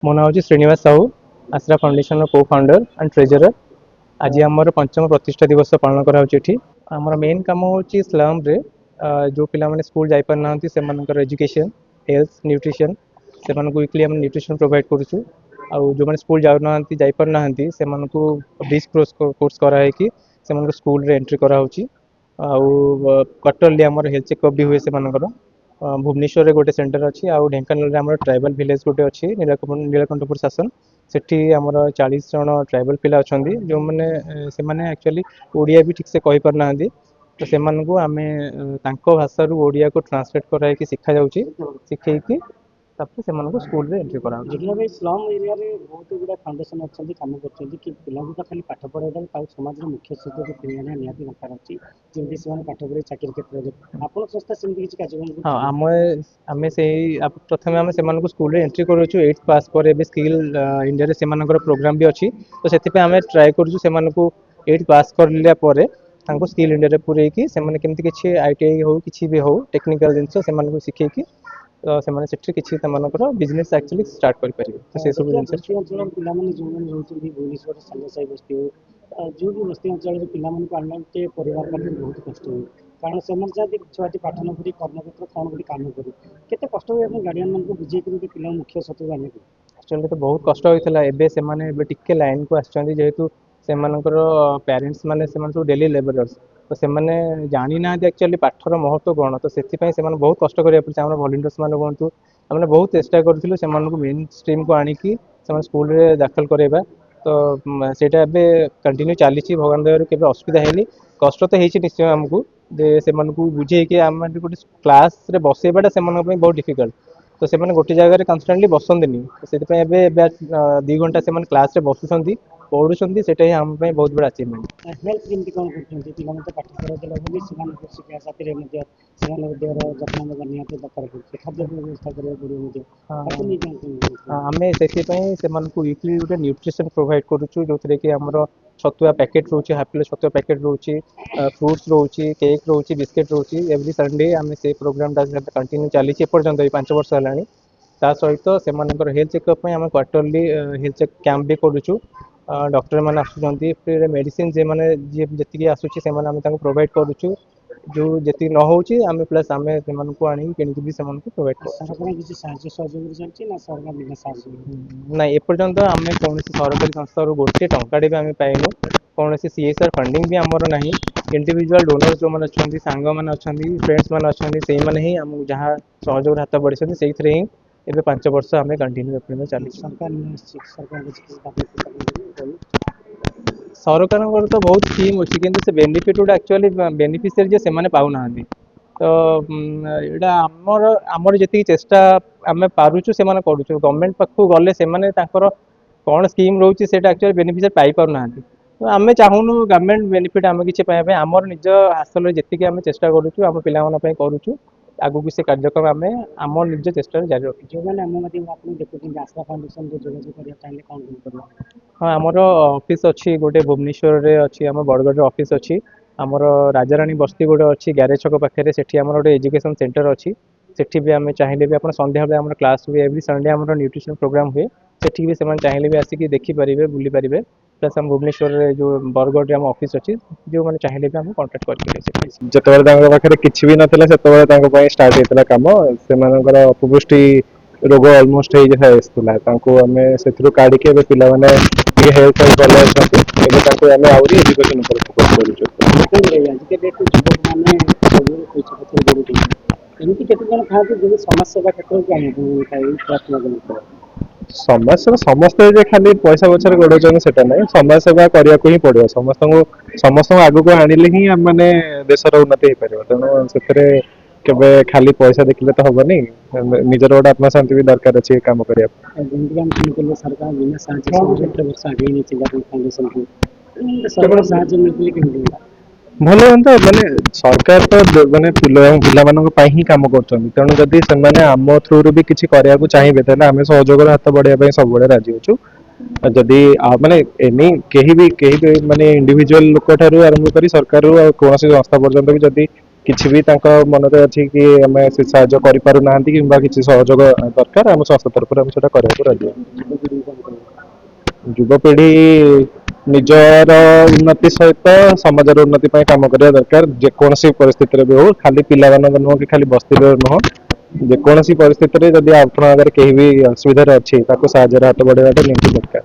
मो ना हूँ श्रीनिवास साहू आश्रा फाउंडेशन को फाउंडर एंड ट्रेजरर। आज आमर पंचम प्रतिष्ठा दिवस पालन कराऊँच। आमर मेन कम हूँ स्लम रे जो पिला माने स्कूल जाई पार ना से एजुकेशन हेल्थ न्यूट्रिशन से वीकली आम न्यूट्रिशन प्रोवाइड करूँ। आउ जो मैंने स्कूल जाऊ ना जाई पार ना से 20 कोर्स कराई कि से स्कूल रे एंट्री कराऊँच। आउ क्वार्टरली आमर हेल्थ चेकअप भी हुए से भुवनेश्वर रे गोटे सेंटर अच्छी आउ ढेंकानाल आम ट्राइबल विलेज गोटे अच्छी नीलकंठपुर शासन सेठी आमर 40 जन ट्राइबल पिला अच्छा जो मैंने एक्चुअली ओडिया भी ठीक से कही पार ना तो से आम भाषा ओडिया को ट्रांसलेट कराई शिखा जाऊँगी शिखेकी तापर से स्कूल रे एंट्री करा देखिए भाई स्लम एरिया रे बहुत गुड़ा फाउंडेशन अच्छा काम करते कि पिला तो खाली पाठ पढ़ाई समाज मुख्य स्रोत पिला निहाती दरकार अच्छी जमी से पाठ पढ़े चाकरी क्षेत्र में आप संस्था से किसी कार्यक्रम हाँ आम आम से प्रथम आम से स्कूल रे एंट्री करूँ 8th पास पर स्किल इंडिया रे से प्रोग्राम भी अच्छी तो से आम ट्राए करूँ 8th पास कर स्किल इंडिया रे पूरेकी से किसी ITI हो कि भी हो टेक्निकल जिनस से शिखेकी तो से किसी बिजनेस एक्चुअली स्टार्ट करेंगे तो से सब जिन बस्ती अंचल पिलाने जो रोचे भुवनेश्वर साई बस्ती हो जो भी बस्ती अंचल पिलाने परिवार खातिर बहुत कष्ट हुए कारण से चाहते छुआटी पाठ न पढ़ी कर्मक्षेत्र कौन गोटे कम करूँ केते कष्ट हुए अपने गार्डियन मान बुझे पिला मुख्य सत्व आने को एक्चुअली तो बहुत कष्ट होता है टिके लाइन को आसतु से पेरेंट्स माने सब डेली लेबरर्स तो से जानी ना एक्चुअली पाठर महत्व कौन तो से बहुत कष्ट करा पड़े आम भलेंटियर्स मैंने कहतु आम बहुत चेष्टा करूँ से मेन स्ट्रीम को आणिकी स्कूल रे दाखल कराइबा तो सेटा कंटिन्यू चली भगवान दया के असुविधा है कष्ट तो होती निश्चय आमको से बुझे कि आम गोटे क्लास रे बसैवाटा से बहुत डिफिकल्ट तो से गोटे जगह कन्स्टांटली बसंती से 2 घंटा से क्लास रे बसुँच पढ़ुंट से आम बहुत बड़ा अचिवमेंट। हेल्थ केमती कौन करते पिला पाठ पढ़ाई शिक्षा साथी देहर जत्न नेबा निहाती दरकार पड़े खाद्य व्यवस्था करा आम से वीकली गोटे न्यूट्रिशन प्रोवाइड करुँ जो थे कि आमर छतुआ पैकेट रोचे हाफिल छतुआ पैकेट रोचे फ्रुट्स रोचे केक रोचे बिस्किट रोचे एवरी संडे आम से प्रोग्राम कंटिन्यू चली एपर्तंत 5 वर्ष है ता सहित से हेल्थ चेकअप आम क्वार्टरली हेल्थ कैंप भी करुँ डॉक्टर मैंने आसुँच फ्री मेडिसिन जे मैंने जी आसूँ से प्रोवाइड करुँ जो जी न हो प्लस आम से आनी कि प्रोवाइड ना एपर्तंत आम कौन सरकारी संस्था गोटे टंकाटे भी आम पाइनु कौन CSR फंडिंग भी आमर ना इंडिविजुअल डोनर जो मैंने अच्छा सांग मैंने अच्छा फ्रेंड्स मैंने अच्छा से ही आमको जहाँ सहयोग हाथ बढ़ी से ही एवं 5 वर्ष आम कंटिन्यू चली सरकार तो बहुत स्कीम अच्छी कि से बेनिफिट गुड़ा एक्चुअली बेनिफिशियरी से पाऊना तो यहाँ आमर आमर जी चेष्टा आम पार्चु से करूँ गवर्नमेंट पाखु गले से कौन स्कीम रोचे से एक्चुअली बेनिफिशियरी पाई पार ना तो आम चाहूनु गवर्नमेंट बेनिफिट आम किसी आमर निज हासिल जी आम चेष्टा करूँ आम पे करूँ आगू से कार्यक्रम आम आम निज चेष्टा जारी रखी जो मैंने देखते आशा फाउंडेशन हाँ आमर ऑफिस अच्छी गोटे भुवनेश्वर रे अच्छी आम बरगढ़ ऑफिस अच्छी आमर राजाराणी बस्ती गोटे अच्छी ग्यारेज छक पाखे से गोटे एजुकेशन सेंटर अच्छी सेठी भी आम चाहिए भी आप संध्या बेले आम क्लास हुए एवरी संडे आम न्यूट्रिशन प्रोग्राम हुए सेठी भी से चाहिए भी आसिक देखिपारे बुली पारे प्लस आम भुवनेश्वर जो बरगढ़ आम ऑफिस अच्छी जो मैंने चाहिए भी आम कांटेक्ट कर पाखे किसी भी नाला से स्टार्ट होता कम से अपपुष्टि रोग अलमोस्ट आम से काढ़ पे हेल्थ भले आम आहरी एजुकेशन फोकस कर समाज सेवा समस्ते खाली पैसा पछरे गोड़े सेटा ना समाज सेवा करने को ही पड़ो समस्त आग को आनिले ही आम मैंने देशर उन्नति हो पार तेणु से केबे खाली पैसा देखले तो हबनी निजर गोटे आत्मशांति भी दरकार अच्छे काम करने सरकार बिना साहाय्य भल हाँ माने सरकार तो माने पिला ही कम कर तेणु जदि से आम थ्रु भी किसी करने को चाहिए आम सहयोग हाथ बढ़ाई सब राजी अच्छु जदि माने एनी कहीं भी माने इंडिविजुअल लोक ठारू आरंभ कर सरकार कौन संस्था पर्यंत भी जदि କିଛି ବି ତାଙ୍କ ମନରେ ଅଛି କି ଆମେ ସେ ସାହାଯ୍ୟ କରିପାରୁନାହାନ୍ତି କିମ୍ବା କିଛି ସହଯୋଗ ଦରକାର, ଆମ ସଂସ୍ଥା ତରଫରୁ ଆମେ ସେଟା କରିବାକୁ ରାଜି ଅଛୁ। ଯୁବପିଢ଼ି ନିଜର ଉନ୍ନତି ସହିତ ସମାଜର ଉନ୍ନତି ପାଇଁ କାମ କରିବା ଦରକାର, ଯେକୌଣସି ପରିସ୍ଥିତିରେ ବି ହଉ। ଖାଲି ପିଲାମାନଙ୍କ ନୁହଁ କି ଖାଲି ବସ୍ତିର ନୁହଁ, ଯେକୌଣସି ପରିସ୍ଥିତିରେ ଯଦି ଆପଣଙ୍କ ଆଗରେ କେହି ବି ଅସୁବିଧାରେ ଅଛି ତାକୁ ସାହାଯ୍ୟର ହାତ ବଢ଼େଇବାଟା ନିହାତି ଦରକାର।